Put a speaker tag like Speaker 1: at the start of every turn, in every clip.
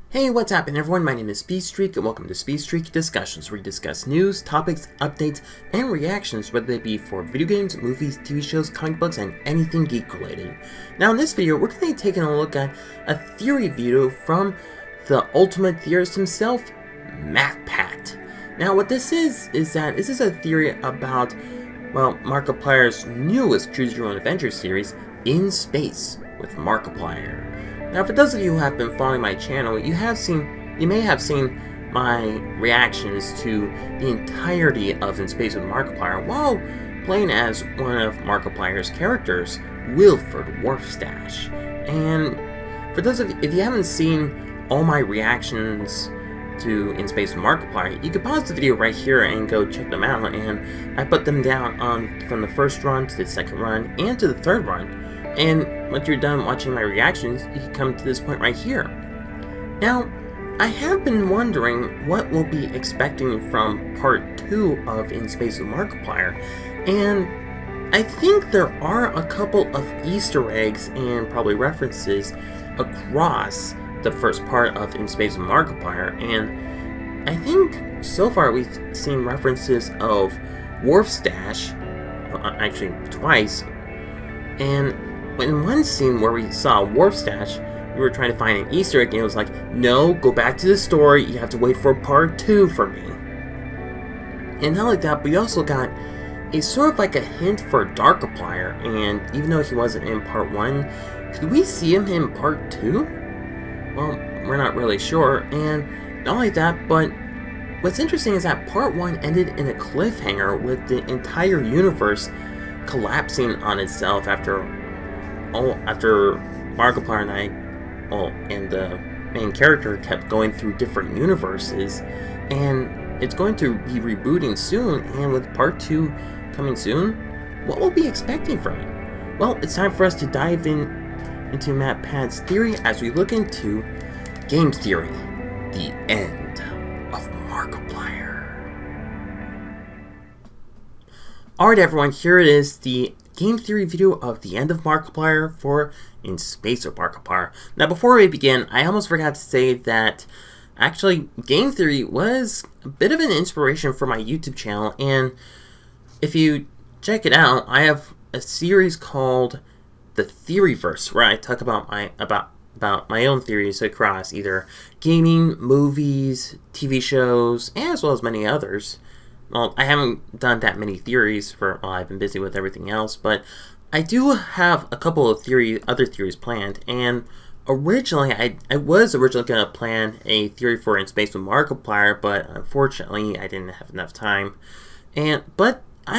Speaker 1: Hey, what's happening everyone? My name is Speedstreak and welcome to Speedstreak Discussions, where we discuss news, topics, updates, and reactions, whether they be for video games, movies, TV shows, comic books, and anything geek related. Now in this video, we're going to be taking a look at a theory video from the ultimate theorist himself, Matpat. Now what this is that this is a theory about, well, Markiplier's newest Choose Your Own Adventure series, In Space with Markiplier. Now, for those of you who have been following my channel, you may have seen my reactions to the entirety of In Space with Markiplier while playing as one of Markiplier's characters, Wilford Warfstache. And for those of you, if you haven't seen all my reactions to In Space with Markiplier, you can pause the video right here and go check them out. And I put them down from the first run to the second run and to the third run. And once you're done watching my reactions, you can come to this point right here. Now, I have been wondering what we'll be expecting from part 2 of In Space with Markiplier, and I think there are a couple of Easter eggs and probably references across the first part of In Space with Markiplier, and I think so far we've seen references of Warfstache, actually twice, and in one scene where we saw Warfstache, we were trying to find an Easter egg, and it was like, no, go back to the story, you have to wait for part 2 for me. And not like that, but we also got a sort of like a hint for Darkiplier, and even though he wasn't in part 1, could we see him in part 2? Well, we're not really sure, and not like that, but what's interesting is that part 1 ended in a cliffhanger with the entire universe collapsing on itself after Markiplier and the main character kept going through different universes, and it's going to be rebooting soon, and with part 2 coming soon, what we'll be expecting from it? Well, it's time for us to dive into Matpat's theory as we look into game theory, the end of Markiplier. Alright everyone, here it is, the game theory video of the end of Markiplier for In Space with Markiplier. Now before we begin, I almost forgot to say that actually game theory was a bit of an inspiration for my YouTube channel, and if you check it out, I have a series called The Theoryverse where I talk about my own theories across either gaming, movies, TV shows, as well as many others. Well, I haven't done that many theories I've been busy with everything else, but I do have a couple of other theories planned, and originally, I was originally going to plan a theory for In Space with Markiplier, but unfortunately, I didn't have enough time, but I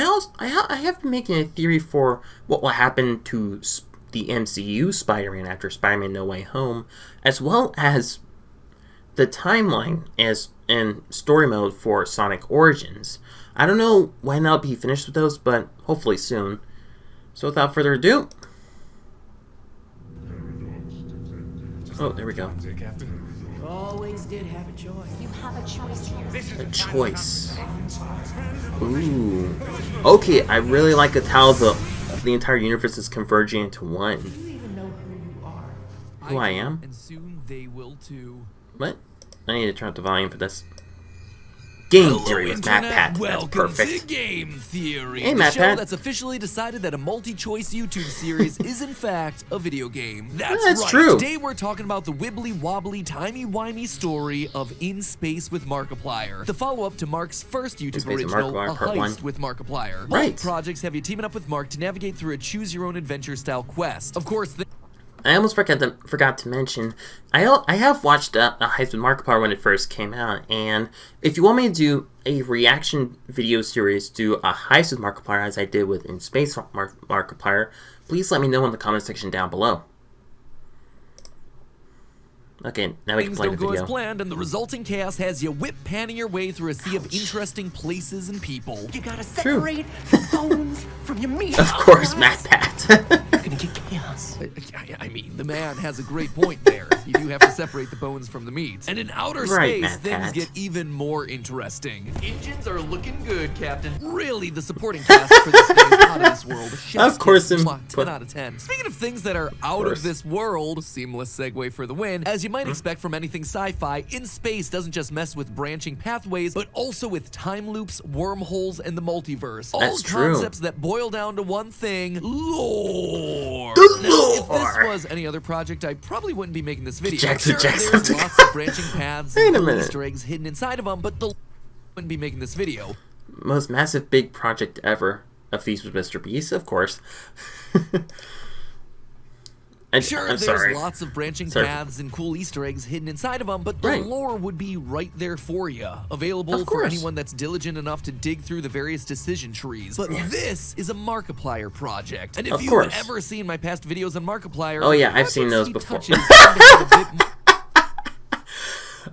Speaker 1: have been making a theory for what will happen to the MCU Spider-Man after Spider-Man No Way Home, as well as the timeline and story mode for Sonic Origins. I don't know when I'll be finished with those, but hopefully soon. So without further ado... Oh, there we go.
Speaker 2: Always did have a choice.
Speaker 3: You have a choice here.
Speaker 1: A choice. Ooh. Okay, I really like how the entire universe is converging into one.
Speaker 2: Do you even know who you are?
Speaker 1: Who I am?
Speaker 4: And soon they will too.
Speaker 1: What? I need to turn up the volume for this. Game theory with Matpat. That's
Speaker 4: Welcome
Speaker 1: perfect.
Speaker 4: to Game Theory,
Speaker 1: Hey,
Speaker 4: the
Speaker 1: Matpat.
Speaker 4: show that's officially decided that a multi-choice YouTube series is in fact a video game. That's
Speaker 1: That's
Speaker 4: right.
Speaker 1: true.
Speaker 4: Today we're talking about the wibbly-wobbly, timey-wimey story of In Space with Markiplier, the follow-up to Mark's first YouTube
Speaker 1: Space with
Speaker 4: original,
Speaker 1: Markiplier,
Speaker 4: A
Speaker 1: Part
Speaker 4: Heist
Speaker 1: 1.
Speaker 4: with Markiplier.
Speaker 1: Right.
Speaker 4: Both projects have you teaming up with Mark to navigate through a choose-your-own-adventure style quest. Of course,
Speaker 1: I almost forgot to mention, I have watched A Heist with Markiplier when it first came out, and if you want me to do a reaction video series to A Heist with Markiplier as I did with In Space with Markiplier, please let me know in the comment section down below. Okay, now we can
Speaker 4: things
Speaker 1: play the
Speaker 4: don't go
Speaker 1: video.
Speaker 4: as planned, and the resulting chaos has you whip-panning your way through a sea of interesting places and people.
Speaker 2: You gotta separate the bones from your meat.
Speaker 1: Of course, Matpat.
Speaker 2: You're gonna get chaos.
Speaker 4: I mean, the man has a great point there. You do have to separate the bones from the meat. And in outer
Speaker 1: Right,
Speaker 4: space, things
Speaker 1: Matpat.
Speaker 4: get even more interesting. Engines are looking good, Captain. Really, the supporting cast for this thing is out of this world.
Speaker 1: Of course,
Speaker 4: 10 out of 10. Speaking of things that are out of this world, seamless segue for the win. As you might expect from anything sci-fi, In Space doesn't just mess with branching pathways, but also with time loops, wormholes, and the multiverse. All
Speaker 1: That's true.
Speaker 4: concepts that boil down to one thing: lore.
Speaker 1: The
Speaker 4: Now, if this
Speaker 1: lore.
Speaker 4: was any other project, I probably wouldn't be making this video.
Speaker 1: Jackson,
Speaker 4: Sure,
Speaker 1: Jackson.
Speaker 4: there's lots of branching paths
Speaker 1: Wait
Speaker 4: and
Speaker 1: a
Speaker 4: cool
Speaker 1: minute.
Speaker 4: Easter eggs hidden inside of them, but the wouldn't be making this video.
Speaker 1: Most massive big project ever. A Feast with Mr. Beast, of course.
Speaker 4: Sure,
Speaker 1: I'm
Speaker 4: there's
Speaker 1: sorry.
Speaker 4: lots of branching
Speaker 1: Sorry.
Speaker 4: paths and cool Easter eggs hidden inside of them, but the
Speaker 1: Right.
Speaker 4: lore would be right there for you, available
Speaker 1: Of
Speaker 4: for
Speaker 1: course.
Speaker 4: anyone that's diligent enough to dig through the various decision trees. But this is a Markiplier project, and if
Speaker 1: Of
Speaker 4: you've
Speaker 1: course.
Speaker 4: ever seen my past videos on Markiplier,
Speaker 1: Oh, yeah, I've
Speaker 4: my
Speaker 1: seen those
Speaker 4: pixie
Speaker 1: before.
Speaker 4: touches tend to have a bit more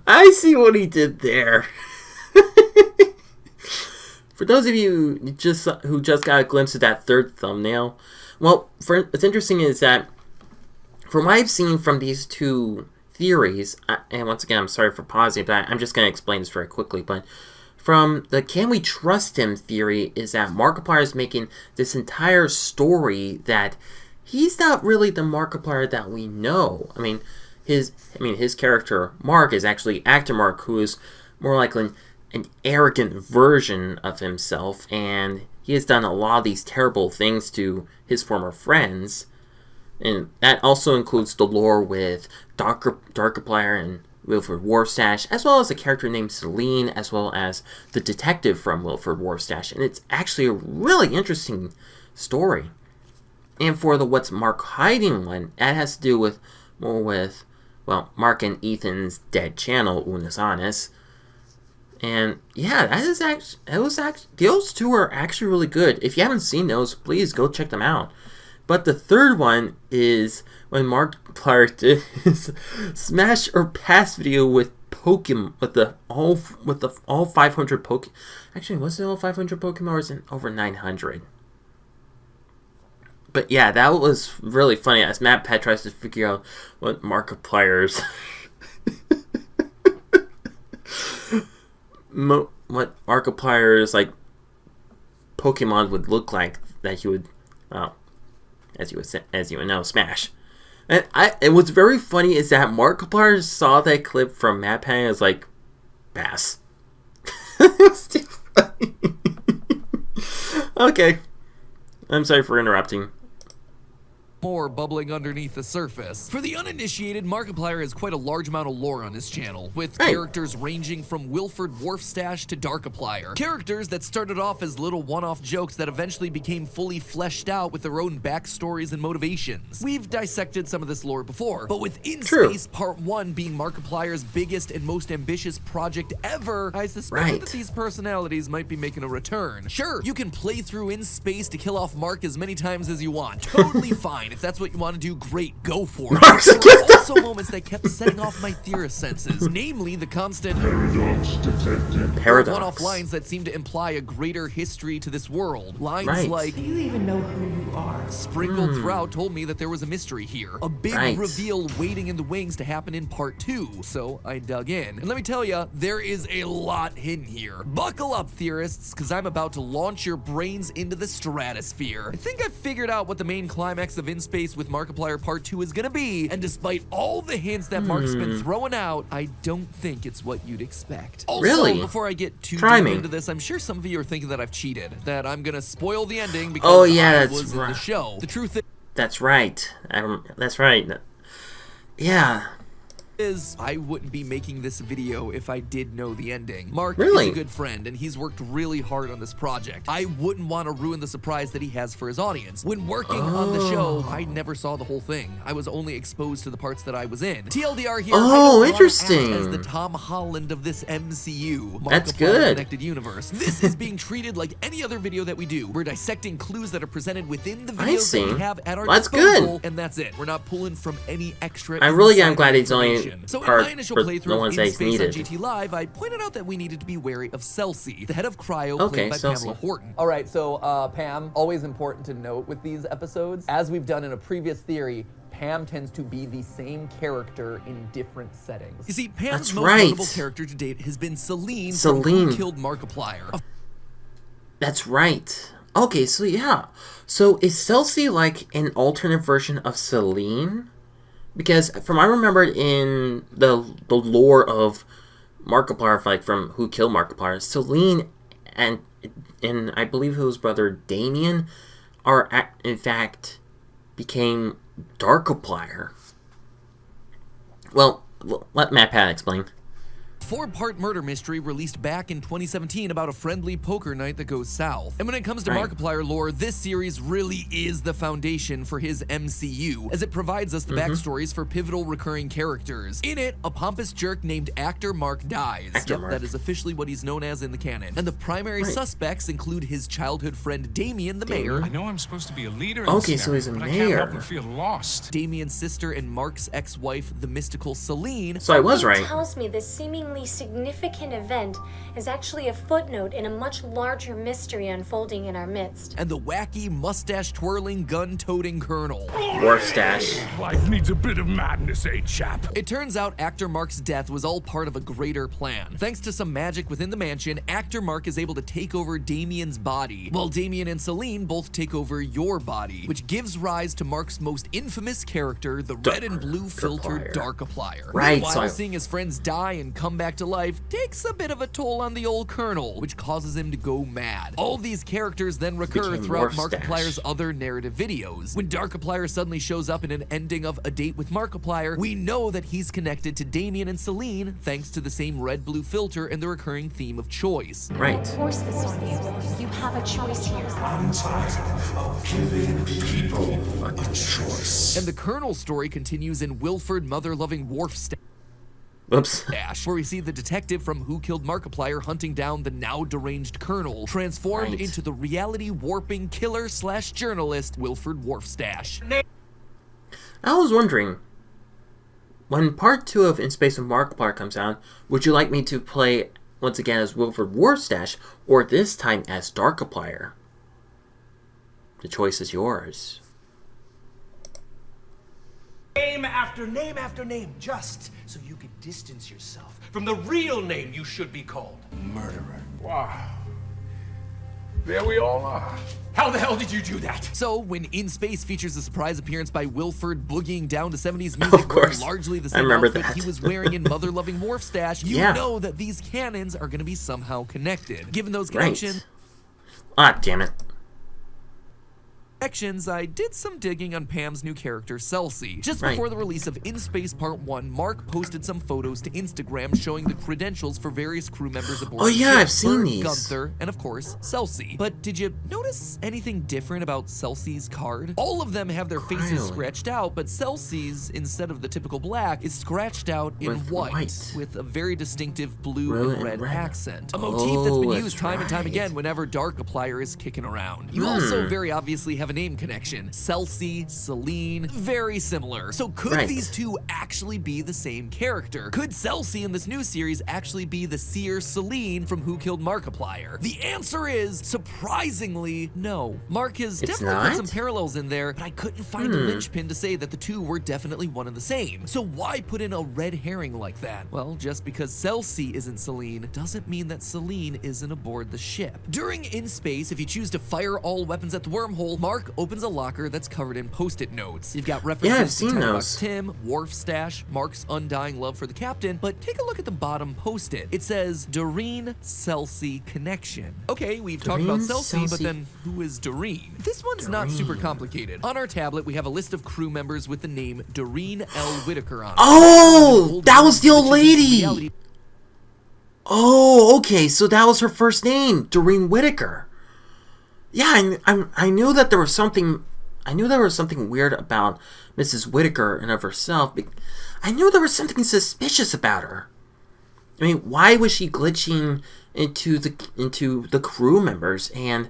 Speaker 1: I see what he did there. For those of you who just got a glimpse of that third thumbnail, well, what's interesting is that from what I've seen from these two theories, and once again, I'm sorry for pausing, but I'm just going to explain this very quickly, but from the can we trust him theory is that Markiplier is making this entire story that he's not really the Markiplier that we know. I mean, his character, Mark, is actually actor Mark, who is more likely an arrogant version of himself, and he has done a lot of these terrible things to his former friends. And that also includes the lore with Darkiplier and Wilfred Warfstache, as well as a character named Celine, as well as the detective from Wilfred Warfstache. And it's actually a really interesting story. And for the What's Mark Hiding one, that has to do with more with, well, Mark and Ethan's dead channel, Unas Honest. And yeah, those two are actually really good. If you haven't seen those, please go check them out. But the third one is when Markiplier did his smash or pass video with Pokemon, with all 500 Pokemon. Actually, was it all 500 Pokemon, or was it over 900? But yeah, that was really funny as Matpat tries to figure out what Markiplier's what Markiplier's like Pokemon would look like that he would, as you would know, smash. And it was very funny is that Markiplier saw that clip from Matpat and was like, pass. It was too funny. Okay, I'm sorry for interrupting.
Speaker 4: more bubbling underneath the surface. For the uninitiated, Markiplier has quite a large amount of lore on his channel, with characters ranging from Wilfred Warfstache to Darkiplier. Characters that started off as little one-off jokes that eventually became fully fleshed out with their own backstories and motivations. We've dissected some of this lore before, but with In Space Part 1 being Markiplier's biggest and most ambitious project ever, I suspect that these personalities might be making a return. Sure, you can play through In Space to kill off Mark as many times as you want. Totally fine. If that's what you want to do, great, go for it. There were also moments that kept setting off my theorist senses, namely the constant one-off lines that seem to imply a greater history to this world. Lines like,
Speaker 2: do you even know who you are?
Speaker 4: Sprinkled throughout told me that there was a mystery here. A big reveal waiting in the wings to happen in Part 2. So I dug in. And let me tell you, there is a lot hidden here. Buckle up, theorists, because I'm about to launch your brains into the stratosphere. I think I've figured out what the main climax of In Space with Markiplier Part 2 is gonna be, and despite all the hints that Mark's been throwing out, I don't think it's what you'd expect. Also, before I get too deep into this, I'm sure some of you are thinking that I've cheated, that I'm gonna spoil the ending because I was in the show. The truth is...
Speaker 1: That's right. That's right. Yeah.
Speaker 4: I wouldn't be making this video if I did know the ending. Mark is a good friend, and he's worked really hard on this project. I wouldn't want to ruin the surprise that he has for his audience. When working on the show, I never saw the whole thing. I was only exposed to the parts that I was in. TLDR here,
Speaker 1: interesting.
Speaker 4: As the Tom Holland of this MCU.
Speaker 1: That's good.
Speaker 4: Connected universe. This is being treated like any other video that we do. We're dissecting clues that are presented within the videos that we have at our disposal, and that's it. We're not pulling from any extra.
Speaker 1: I really am glad he's only
Speaker 4: so in my initial playthrough of In Space on GT Live, I pointed out that we needed to be wary of Celsi, the head of Cryo, played by Pamela Horton.
Speaker 5: All right, so Pam, always important to note with these episodes, as we've done in a previous theory, Pam tends to be the same character in different settings.
Speaker 4: You see, Pam's
Speaker 1: That's
Speaker 4: most
Speaker 1: right.
Speaker 4: notable character to date has been Celine from
Speaker 1: Celine.
Speaker 4: Who Killed Markiplier.
Speaker 1: That's right. Okay, so yeah. So is Celsi like an alternate version of Celine? Because from I remember in the lore of Markiplier, like from Who Killed Markiplier, Celine and I believe his brother Damien are in fact became Darkiplier. Well, let Matpat explain.
Speaker 4: 4-part murder mystery released back in 2017 about a friendly poker night that goes south. And when it comes to Markiplier lore, this series really is the foundation for his MCU, as it provides us the backstories for pivotal recurring characters. In it, a pompous jerk named Actor Mark dies.
Speaker 1: Mark.
Speaker 4: That is officially what he's known as in the canon. And the primary suspects include his childhood friend Damien, the mayor.
Speaker 6: I know I'm supposed to be a leader.
Speaker 1: Okay, so he's a
Speaker 6: but I can't help
Speaker 1: mayor.
Speaker 6: but feel lost.
Speaker 4: Damien's sister and Mark's ex-wife, the mystical Celine.
Speaker 1: So I was
Speaker 3: It
Speaker 1: right.
Speaker 3: tells me this seemingly significant event is actually a footnote in a much larger mystery unfolding in our midst.
Speaker 4: And the wacky, mustache-twirling, gun-toting Colonel.
Speaker 1: War stash.
Speaker 6: Life needs a bit of madness, eh, chap?
Speaker 4: It turns out Actor Mark's death was all part of a greater plan. Thanks to some magic within the mansion, Actor Mark is able to take over Damien's body, while Damien and Celine both take over your body, which gives rise to Mark's most infamous character, the red and blue filtered Darkiplier.
Speaker 1: Right,
Speaker 4: Meanwhile,
Speaker 1: so
Speaker 4: seeing his friends die and come back to life takes a bit of a toll on the old Colonel, which causes him to go mad. All these characters then recur
Speaker 1: Became
Speaker 4: throughout
Speaker 1: Morph Stash.
Speaker 4: Markiplier's other narrative videos. When Darkiplier suddenly shows up in an ending of A Date with Markiplier, we know that he's connected to Damien and Celine thanks to the same red-blue filter and the recurring theme of choice.
Speaker 1: Right.
Speaker 3: Force this on you. You have a choice here.
Speaker 7: I'm tired of giving people a choice.
Speaker 4: And the Colonel's story continues in Wilford Mother-Loving Wharf
Speaker 1: Whoops.
Speaker 4: Dash, where we see the detective from Who Killed Markiplier hunting down the now deranged Colonel, transformed
Speaker 1: Right.
Speaker 4: into the reality-warping killer/journalist Wilford Wharfstash.
Speaker 1: I was wondering, when part 2 of In Space with Markiplier comes out, would you like me to play once again as Wilford Warstash, or this time as Darkiplier? The choice is yours.
Speaker 8: Name after name, just so you could distance yourself from the real name you should be called.
Speaker 7: Murderer. Wow. There we all are.
Speaker 8: How the hell did you do that?
Speaker 4: So, when In Space features a surprise appearance by Wilford boogieing down to 70s music
Speaker 1: Of course.
Speaker 4: wearing largely the
Speaker 1: I
Speaker 4: same
Speaker 1: remember
Speaker 4: outfit
Speaker 1: that.
Speaker 4: he was wearing in Mother-Loving Wharfstash, you
Speaker 1: Yeah.
Speaker 4: know that these canons are going to be somehow connected. Given those
Speaker 1: Right.
Speaker 4: connections,
Speaker 1: Ah, damn it.
Speaker 4: I did some digging on Pam's new character, Celsi. Just
Speaker 1: Right.
Speaker 4: before the release of In Space Part 1, Mark posted some photos to Instagram showing the credentials for various crew members aboard
Speaker 1: Oh,
Speaker 4: the
Speaker 1: yeah,
Speaker 4: ship,
Speaker 1: I've seen
Speaker 4: Bert,
Speaker 1: these.
Speaker 4: Gunther, and of course, Celsi. But did you notice anything different about Celsi's card? All of them have their faces
Speaker 1: Really?
Speaker 4: scratched out, but Celsi's, instead of the typical black, is scratched out in
Speaker 1: With
Speaker 4: white,
Speaker 1: white.
Speaker 4: with a very distinctive blue
Speaker 1: Blue
Speaker 4: and
Speaker 1: and
Speaker 4: red
Speaker 1: red.
Speaker 4: accent. A motif that's
Speaker 1: Oh,
Speaker 4: been
Speaker 1: that's
Speaker 4: used time and time
Speaker 1: right.
Speaker 4: again whenever Darkiplier is kicking around. You also very obviously have a name connection. Celsi, Celine, very similar. So could
Speaker 1: Right.
Speaker 4: these two actually be the same character? Could Celsi in this new series actually be the seer Celine from Who Killed Markiplier? The answer is, surprisingly, no. Mark has
Speaker 1: It's
Speaker 4: definitely put
Speaker 1: not?
Speaker 4: some parallels in there, but I couldn't find a linchpin to say that the two were definitely one and the same. So why put in a red herring like that? Well, just because Celsi isn't Celine doesn't mean that Celine isn't aboard the ship. During In Space, if you choose to fire all weapons at the wormhole, Mark opens a locker that's covered in post-it notes. You've got references
Speaker 1: I've
Speaker 4: to
Speaker 1: seen
Speaker 4: Tenderbox
Speaker 1: those.
Speaker 4: Tim, Wharfstash, Mark's undying love for the captain, but take a look at the bottom post-it. It says Doreen Celsi connection. Okay, we've talked about
Speaker 1: Doreen
Speaker 4: Celsi, but
Speaker 1: Celsi.
Speaker 4: then who is Doreen? This one's not super
Speaker 1: Doreen.
Speaker 4: complicated. On our tablet, we have a list of crew members with the name Doreen L. Whitaker on it.
Speaker 1: Oh, that was the old
Speaker 4: Which is
Speaker 1: lady.
Speaker 4: reality-
Speaker 1: Oh, okay, so that was her first name, Doreen Whitaker. Yeah, I knew that there was something. I knew there was something weird about Mrs. Whitaker and of herself. But I knew there was something suspicious about her. I mean, why was she glitching into the crew members? And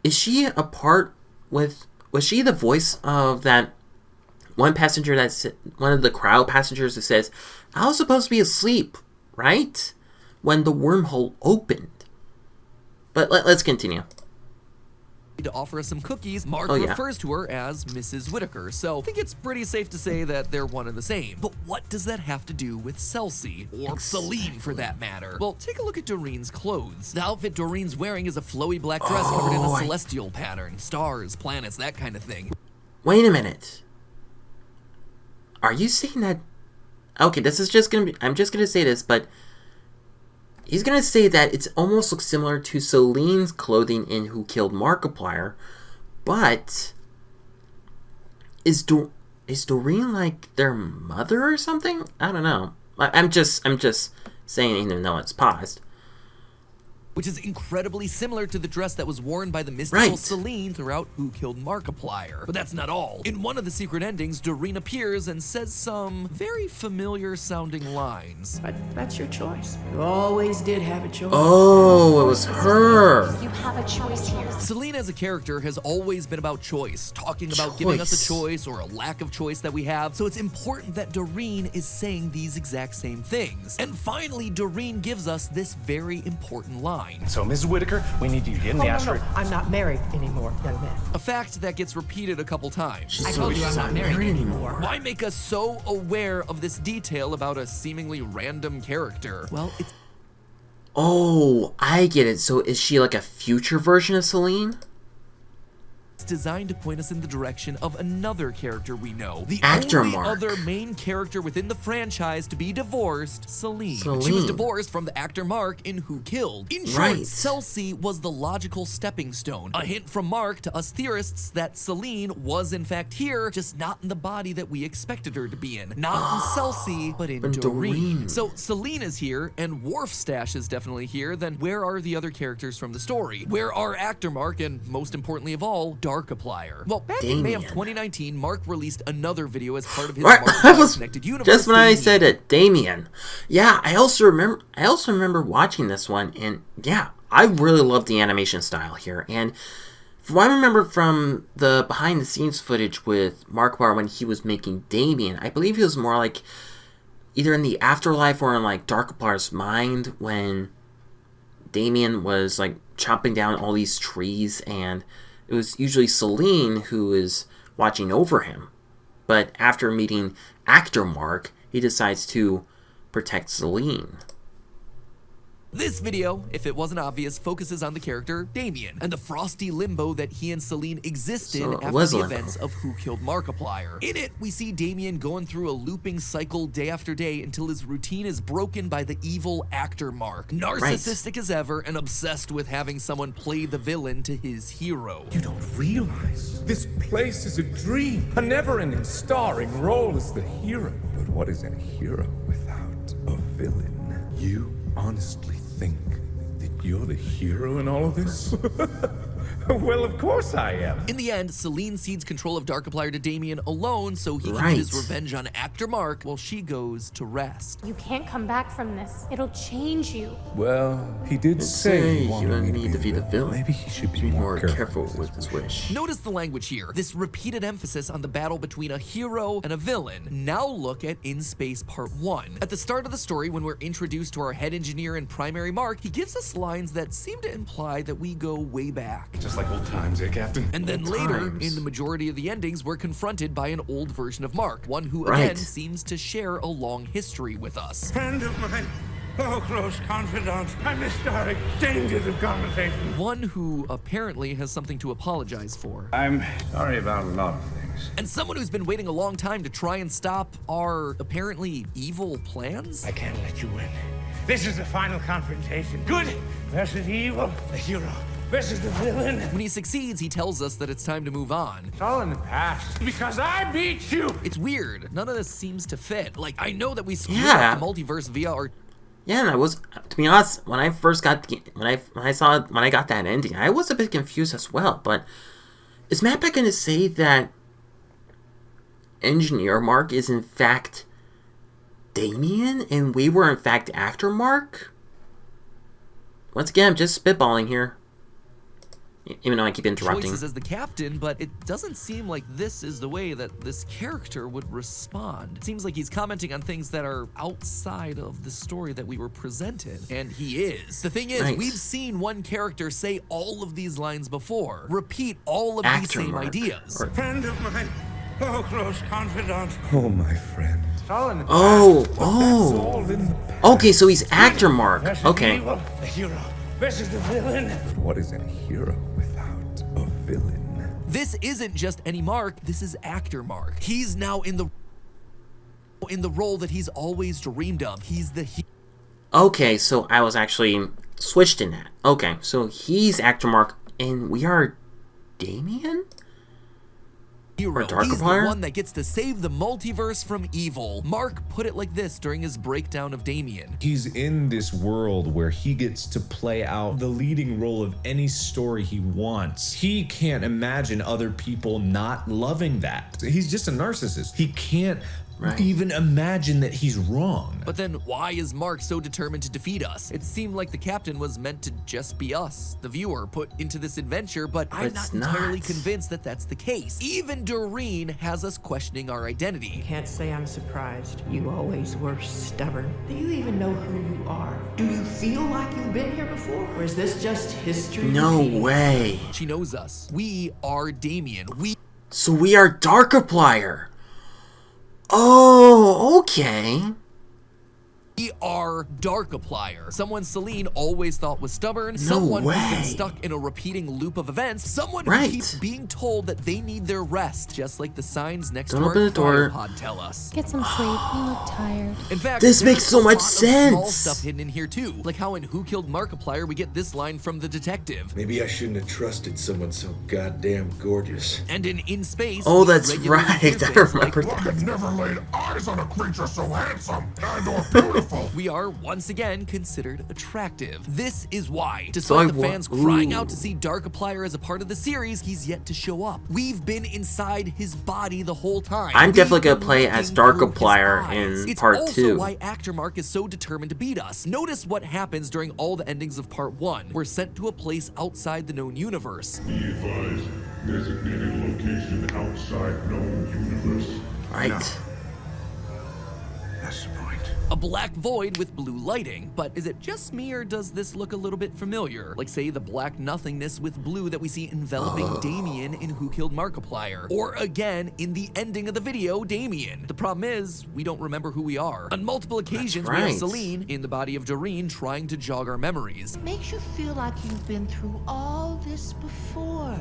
Speaker 1: is she a part with? Was she the voice of that one passenger one of the crowd passengers that says, "I was supposed to be asleep, right?" when the wormhole opened. But let's continue.
Speaker 4: to offer us some cookies, Mark
Speaker 1: Oh, yeah.
Speaker 4: refers to her as Mrs. Whitaker, so I think it's pretty safe to say that they're one and the same. But what does that have to do with Celsi, or Celine for that matter? Well, take a look at Doreen's clothes. The outfit Doreen's wearing is a flowy black dress covered in a celestial pattern, stars, planets, that kind of thing.
Speaker 1: Wait a minute. Are you saying that... Okay, this is just gonna be... I'm just gonna say this, but... He's gonna say that it almost looks similar to Celine's clothing in Who Killed Markiplier, but is Doreen like their mother or something? I don't know. I'm just saying, even though it's paused.
Speaker 4: Which is incredibly similar to the dress that was worn by the mystical Celine throughout Who Killed Markiplier. But that's not all. In one of the secret endings, Doreen appears and says some very familiar sounding lines.
Speaker 2: But that's your choice. You always did have a choice.
Speaker 1: Oh, it was her.
Speaker 3: You have a choice here.
Speaker 4: Celine as a character has always been about choice, talking about giving us a choice or a lack of choice that we have, so it's important that Doreen is saying these exact same things. And finally, Doreen gives us this very important line.
Speaker 8: So, Mrs. Whitaker, we need you to get in the asteroid.
Speaker 2: No. I'm not married anymore, young man.
Speaker 4: A fact that gets repeated a couple times.
Speaker 2: I told you I'm not married anymore.
Speaker 4: Why make us so aware of this detail about a seemingly random character? Well, it's...
Speaker 1: Oh, I get it. So is she like a future version of Celine?
Speaker 4: It's designed to point us in the direction of another character we know. The
Speaker 1: Actor
Speaker 4: only
Speaker 1: Mark.
Speaker 4: other main character within the franchise to be divorced, Celine. She was
Speaker 1: Celine.
Speaker 4: divorced from the actor Mark in Who Killed. In short,
Speaker 1: Right.
Speaker 4: Celsi was the logical stepping stone. A hint from Mark to us theorists that Celine was in fact here, just not in the body that we expected her to be in. Not in Celsi, but in Doreen.
Speaker 1: Doreen.
Speaker 4: So Celine is here, and Wharfstache is definitely here, then where are the other characters from the story? Where are actor Mark, and most importantly of all, Darkiplier? Well, back in May of 2019, Mark released another video as part of his Markiplier Connected Universe.
Speaker 1: Just when I said it, Damien. Yeah, I also remember watching this one, and yeah, I really love the animation style here. And from what I remember from the behind the scenes footage with Markiplier when he was making Damien, I believe he was more like either in the afterlife or in like Darkiplier's mind when Damien was like chopping down all these trees, and it was usually Celine who is watching over him. But after meeting actor Mark, he decides to protect Celine.
Speaker 4: This video, if it wasn't obvious, focuses on the character Damien and the frosty limbo that he and Celine exist in after the events of Who Killed Markiplier. In it, we see Damien going through a looping cycle day after day until his routine is broken by the evil actor Mark, narcissistic as ever and obsessed with having someone play the villain to his hero.
Speaker 7: You don't realize this place is a dream, a never-ending starring role as the hero. But what is a hero without a villain? You honestly think that you're the hero in all of this? Well, of course I am.
Speaker 4: In the end, Celine cedes control of Darkiplier to Damien alone so he can get his revenge on actor Mark while she goes to rest.
Speaker 9: You can't come back from this. It'll change you.
Speaker 7: Well, he did say he wanted me
Speaker 1: to be the villain.
Speaker 7: Maybe he should be
Speaker 1: more careful with his wish.
Speaker 4: Notice the language here. This repeated emphasis on the battle between a hero and a villain. Now look at In Space Part 1. At the start of the story, when we're introduced to our head engineer and primary Mark, he gives us lines that seem to imply that we go way back.
Speaker 6: Just like old times, eh, Captain?
Speaker 4: And then later, in the majority of the endings, we're confronted by an old version of Mark, one who again seems to share a long history with us.
Speaker 6: Friend of mine. Oh, close confidant. I'm historic. Dangers of conversation.
Speaker 4: One who apparently has something to apologize for.
Speaker 7: I'm sorry about a lot of things.
Speaker 4: And someone who's been waiting a long time to try and stop our apparently evil plans?
Speaker 6: I can't let you win. This is the final confrontation. Good versus evil. The hero versus the villain.
Speaker 4: When he succeeds, he tells us that it's time to move on.
Speaker 6: It's all in the past. Because I beat you.
Speaker 4: It's weird. None of this seems to fit. Like, I know that we screwed up the multiverse via our...
Speaker 1: Yeah, and I was, to be honest, when I first got when I got that ending, I was a bit confused as well. But is Matpat going to say that Engineer Mark is in fact Damien, and we were in fact actor Mark? Once again, I'm just spitballing here. Even though I keep interrupting.
Speaker 4: Choices as the captain, but it doesn't seem like this is the way that this character would respond. It seems like he's commenting on things that are outside of the story that we were presented, and he is. The thing is, we've seen one character say all of these lines before, repeat all of these same ideas.
Speaker 6: Friend of mine, close confidant.
Speaker 7: Oh, my friend.
Speaker 1: Okay, so he's actor Mark. Okay.
Speaker 6: Evil, the hero versus the villain.
Speaker 7: What is a hero without a villain?
Speaker 4: This isn't just any Mark, this is actor Mark. He's now in the role that he's always dreamed of. He's the
Speaker 1: Okay, so I was actually switched in that. Okay, so he's actor Mark, and we are Damien?
Speaker 4: hero. He's the one that gets to save the multiverse from evil. Mark put it like this during his breakdown of Damien.
Speaker 10: He's in this world where he gets to play out the leading role of any story he wants. He can't imagine other people not loving that. He's just a narcissist. He can't even imagine that he's wrong.
Speaker 4: But then why is Mark so determined to defeat us? It seemed like the captain was meant to just be us, the viewer, put into this adventure, but I'm not entirely convinced that that's the case. Even Doreen has us questioning our identity.
Speaker 2: Can't say I'm surprised. You always were stubborn. Do you even know who you are? Do you feel like you've been here before? Or is this just history?
Speaker 1: No way.
Speaker 4: She knows us. We are Damien.
Speaker 1: So we are Darkiplier. Oh, okay.
Speaker 4: We are Darkiplier. Someone Celine always thought was stubborn. Someone who's been stuck in a repeating loop of events. Someone who keeps being told that they need their rest, just like the signs next to our cryopod tell us.
Speaker 9: Get some sleep. You look tired.
Speaker 4: In fact,
Speaker 1: this makes so much sense.
Speaker 4: Small stuff hidden in here too, like how in Who Killed Markiplier we get this line from the detective.
Speaker 11: Maybe I shouldn't have trusted someone so goddamn gorgeous.
Speaker 4: And in Space.
Speaker 1: Oh, that's right. I remember that.
Speaker 12: I've never laid eyes on a creature so handsome and or beautiful.
Speaker 4: We are once again considered attractive. This is why, despite the fans crying out to see Darkiplier as a part of the series, he's yet to show up. We've been inside his body the whole time.
Speaker 1: I'm definitely gonna play as Darkiplier in part 2.
Speaker 4: It's also why actor Mark is so determined to beat us. Notice what happens during all the endings of part 1. We're sent to a place outside the known universe.
Speaker 12: Be advised, designated location outside known universe.
Speaker 1: Right.
Speaker 12: No. That's the point.
Speaker 4: A black void with blue lighting. But is it just me, or does this look a little bit familiar? Like, say, the black nothingness with blue that we see enveloping Damien in Who Killed Markiplier. Or again, in the ending of the video, Damien. The problem is, we don't remember who we are. On multiple occasions, we have Celine in the body of Doreen trying to jog our memories.
Speaker 13: Makes you feel like you've been through all this before.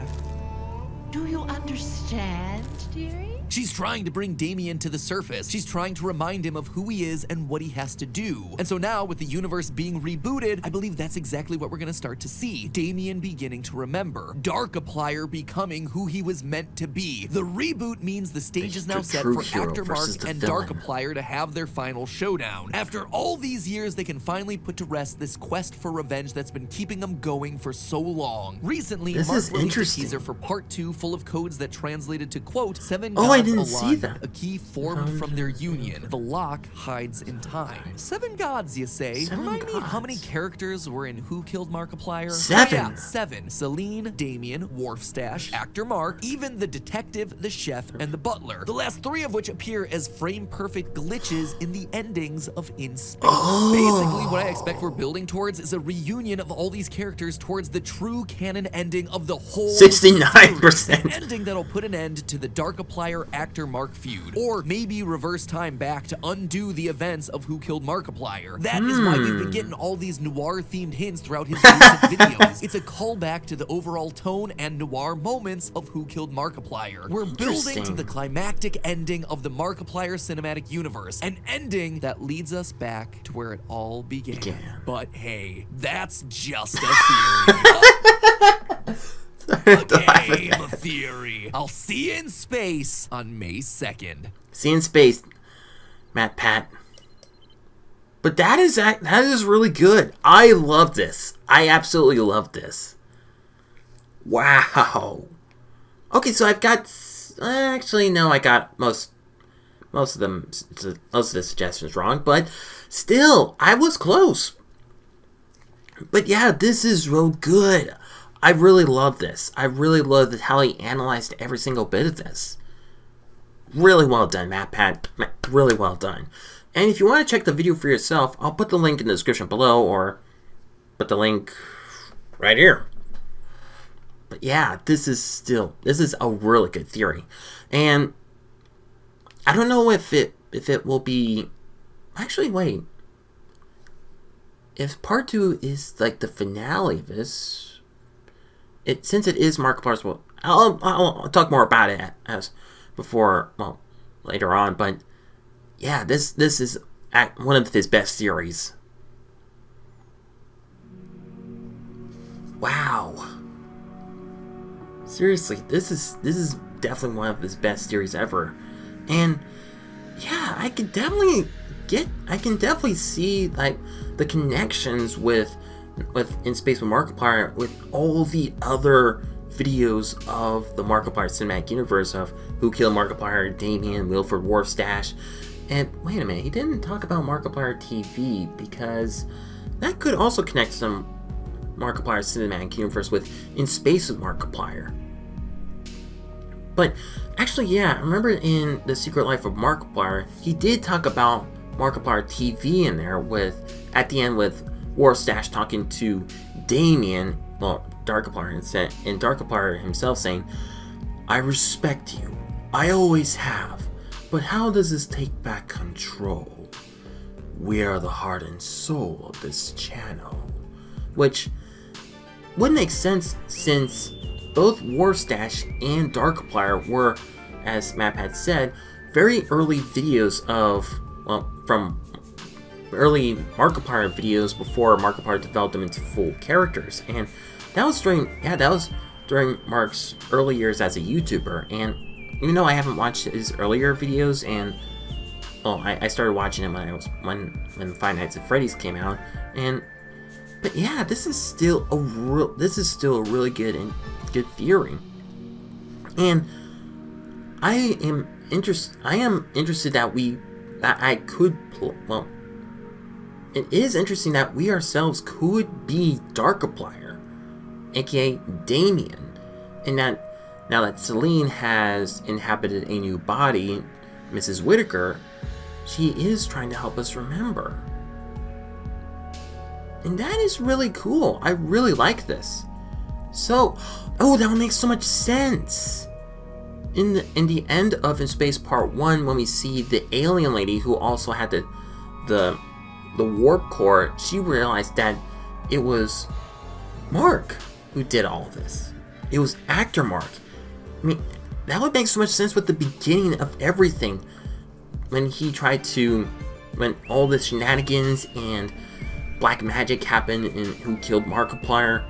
Speaker 13: Do you understand, dearie?
Speaker 4: She's trying to bring Damien to the surface. She's trying to remind him of who he is and what he has to do. And so now, with the universe being rebooted, I believe that's exactly what we're gonna start to see. Damien beginning to remember. Darkiplier becoming who he was meant to be. The reboot means the stage is now set for actor Mark and Darkiplier to have their final showdown. After all these years, they can finally put to rest this quest for revenge that's been keeping them going for so long. Recently, Mark released a teaser for part 2 full of codes that translated to, quote, 7 gods aligned, a key formed from their union. The lock hides in time. 7 gods, you say? Remind me how many characters were in Who Killed Markiplier?
Speaker 1: 7.
Speaker 4: Yeah, 7. Celine, Damien, Wharfstash, actor Mark, even the detective, the chef, and the butler. The last 3 of which appear as frame-perfect glitches in the endings of In Space. Basically, what I expect we're building towards is a reunion of all these characters towards the true canon ending of the whole
Speaker 1: 69%.
Speaker 4: An ending that'll put an end to the Darkiplier actor Mark feud, or maybe reverse time back to undo the events of Who Killed Markiplier. That is why we've been getting all these noir-themed hints throughout his recent videos. It's a callback to the overall tone and noir moments of Who Killed Markiplier. We're building to the climactic ending of the Markiplier cinematic universe, an ending that leads us back to where it all began. But hey, that's just a theory. Okay, the theory. I'll see you in space on May 2nd.
Speaker 1: See you in space, Matpat. But that is really good. I love this. I absolutely love this. Wow. Okay, so I've got. Actually, no, I got most of the suggestions wrong, but still, I was close. But yeah, this is real good. I really love this. I really love how he analyzed every single bit of this. Really well done, Matpat. Really well done. And if you want to check the video for yourself, I'll put the link in the description below, or put the link right here. But yeah, this is a really good theory. And I don't know if it will be... Actually, wait. If part 2 is like the finale of this, since it is Markiplier's, well, I'll talk more about it as before, well, later on. But yeah, this is one of his best theories. Wow. Seriously, this is definitely one of his best theories ever. And yeah, I can definitely see like the connections with In Space with Markiplier with all the other videos of the Markiplier cinematic universe of Who Killed Markiplier, Damien, Wilford Warfstache. And wait a minute, he didn't talk about Markiplier TV, because that could also connect some Markiplier cinematic universe with In Space with Markiplier. But actually, yeah, I remember in The Secret Life of Markiplier, he did talk about Markiplier TV in there at the end with Warfstache talking to Damien, well, Darkiplier, and Darkiplier himself saying, "I respect you. I always have. But how does this take back control? We are the heart and soul of this channel." Which would make sense, since both Warfstache and Darkiplier were, as Matpat said, very early videos of, well, from early Markiplier videos before Markiplier developed them into full characters. And that was during Mark's early years as a YouTuber. And even though I haven't watched his earlier videos, and well, I started watching him when Five Nights at Freddy's came out, but yeah, this is still a really good theory. And I am interested that it is interesting that we ourselves could be Darkiplier, aka Damien, and that now that Celine has inhabited a new body, Mrs. Whitaker, she is trying to help us remember. And that is really cool. I really like this. So, oh, that would make so much sense. In the end of In Space Part 1, when we see the alien lady who also had the warp core, she realized that it was Mark who did all of this. It was actor Mark. I mean, that would make so much sense with the beginning of everything. When all the shenanigans and black magic happened in Who Killed Markiplier,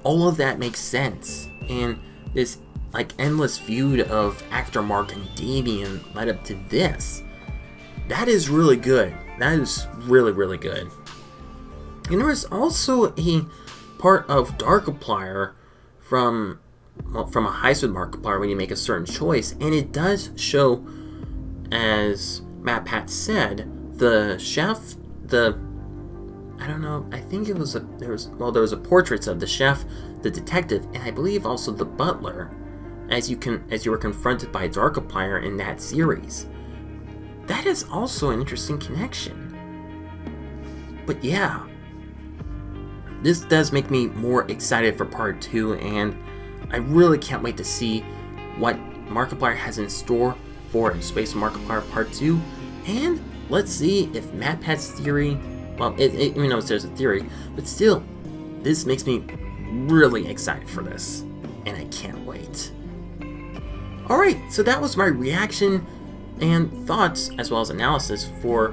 Speaker 1: all of that makes sense. And this like endless feud of actor Mark and Damien led up to this. That is really good. That is really, really good. And there was also a part of Darkiplier from a heist with Markiplier when you make a certain choice, and it does show, as Matpat said, the chef, I don't know, I think it was there was a portraits of the chef, the detective, and I believe also the butler, as you were confronted by Darkiplier in that series. That is also an interesting connection. But yeah, this does make me more excited for part 2, and I really can't wait to see what Markiplier has in store for In Space with Markiplier Part 2, and let's see if Matpat's theory, well, even though there's a theory, but still, this makes me really excited for this, and I can't wait. Alright, so that was my reaction and thoughts, as well as analysis, for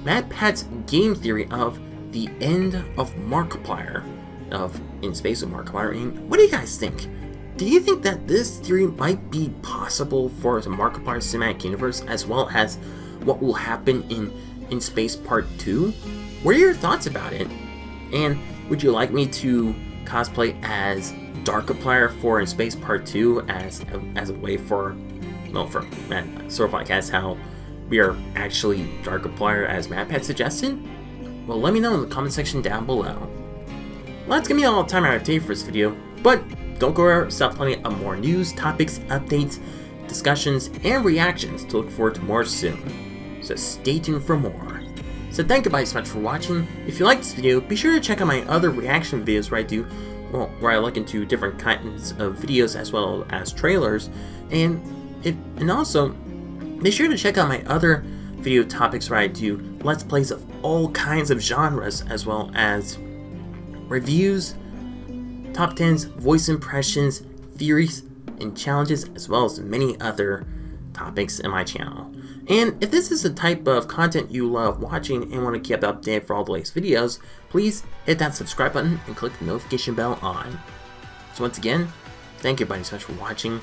Speaker 1: Matpat's game theory of the end of Markiplier, of In Space with Markiplier. And what do you guys think? Do you think that this theory might be possible for the Markiplier cinematic universe, as well as what will happen in Space Part 2? What are your thoughts about it? And would you like me to cosplay as Darkiplier for In Space Part 2 as a way for, well, for sort of like as how we are actually Darkiplier as Matpat suggested? Well, let me know in the comment section down below. Well, that's gonna be all the time I have today for this video. But don't go anywhere, stop plenty of more news, topics, updates, discussions, and reactions to look forward to more soon. So stay tuned for more. So thank you guys so much for watching. If you liked this video, be sure to check out my other reaction videos where I look into different kinds of videos as well as trailers, and also be sure to check out my other video topics where I do Let's Plays of all kinds of genres, as well as reviews, top 10s, voice impressions, theories, and challenges, as well as many other topics in my channel. And if this is the type of content you love watching and want to keep updated for all the latest videos, please hit that subscribe button and click the notification bell on. So once again, thank you everybody so much for watching,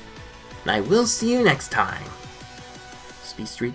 Speaker 1: and I will see you next time. Speedstreak